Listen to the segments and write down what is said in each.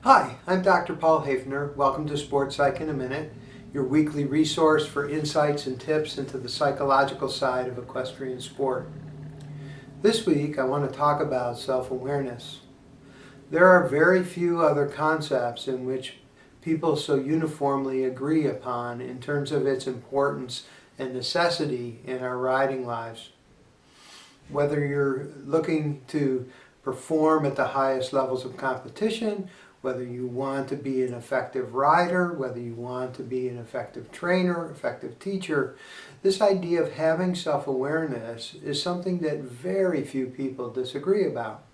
Hi, I'm Dr. Paul Haefner. Welcome to Sport Psych in a Minute, your weekly resource for insights and tips into the psychological side of equestrian sport. This week I want to talk about self-awareness. There are very few other concepts in which people so uniformly agree upon in terms of its importance and necessity in our riding lives. Whether you're looking to perform at the highest levels of competition, whether you want to be an effective rider, whether you want to be an effective trainer, effective teacher, this idea of having self-awareness is something that very few people disagree about.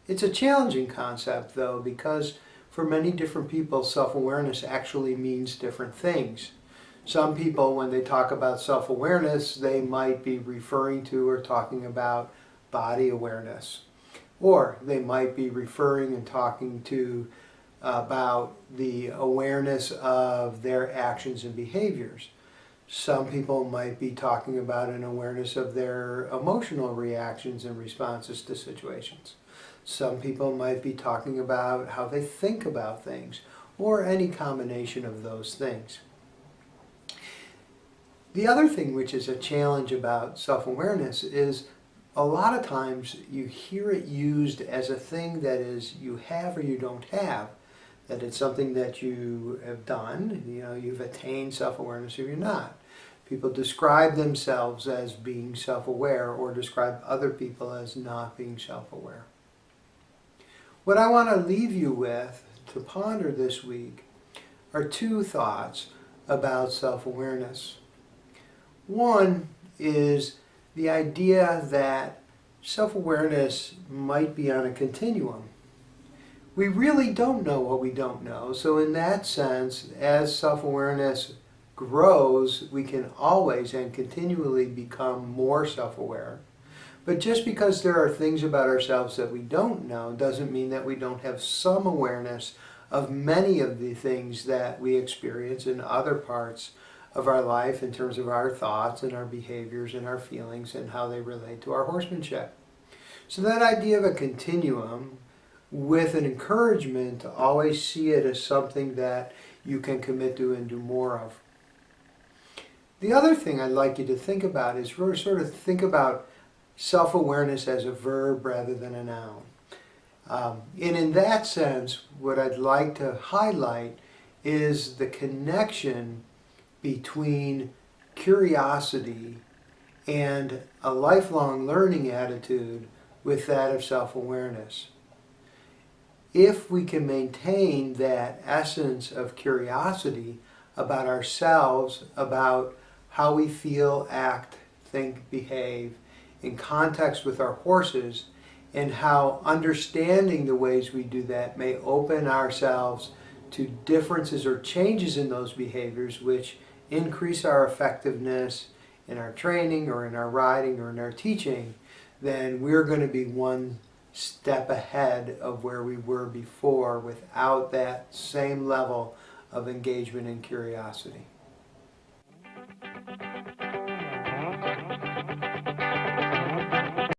It's a challenging concept, though, because for many different people, self-awareness actually means different things. Some people, when they talk about self-awareness, they might be referring to or talking about body awareness. Or they might be referring and talking to about the awareness of their actions and behaviors. Some people might be talking about an awareness of their emotional reactions and responses to situations. Some people might be talking about how they think about things, or any combination of those things. The other thing which is a challenge about self-awareness is a lot of times you hear it used as a thing that is you have or you don't have, that it's something that you have done, you've attained self-awareness or you're not. People describe themselves as being self-aware or describe other people as not being self-aware. What I want to leave you with to ponder this week are two thoughts about self-awareness. One is the idea that self-awareness might be on a continuum. We really don't know what we don't know, so in that sense, as self-awareness grows, we can always and continually become more self-aware. But just because there are things about ourselves that we don't know doesn't mean that we don't have some awareness of many of the things that we experience in other parts of our life in terms of our thoughts and our behaviors and our feelings and how they relate to our horsemanship. So that idea of a continuum with an encouragement to always see it as something that you can commit to and do more of. The other thing I'd like you to think about is sort of think about self-awareness as a verb rather than a noun. And in that sense, what I'd like to highlight is the connection between curiosity and a lifelong learning attitude with that of self-awareness. If we can maintain that essence of curiosity about ourselves, about how we feel, act, think, behave in context with our horses, and how understanding the ways we do that may open ourselves to differences or changes in those behaviors which increase our effectiveness in our training or in our riding or in our teaching, then we're going to be one step ahead of where we were before without that same level of engagement and curiosity.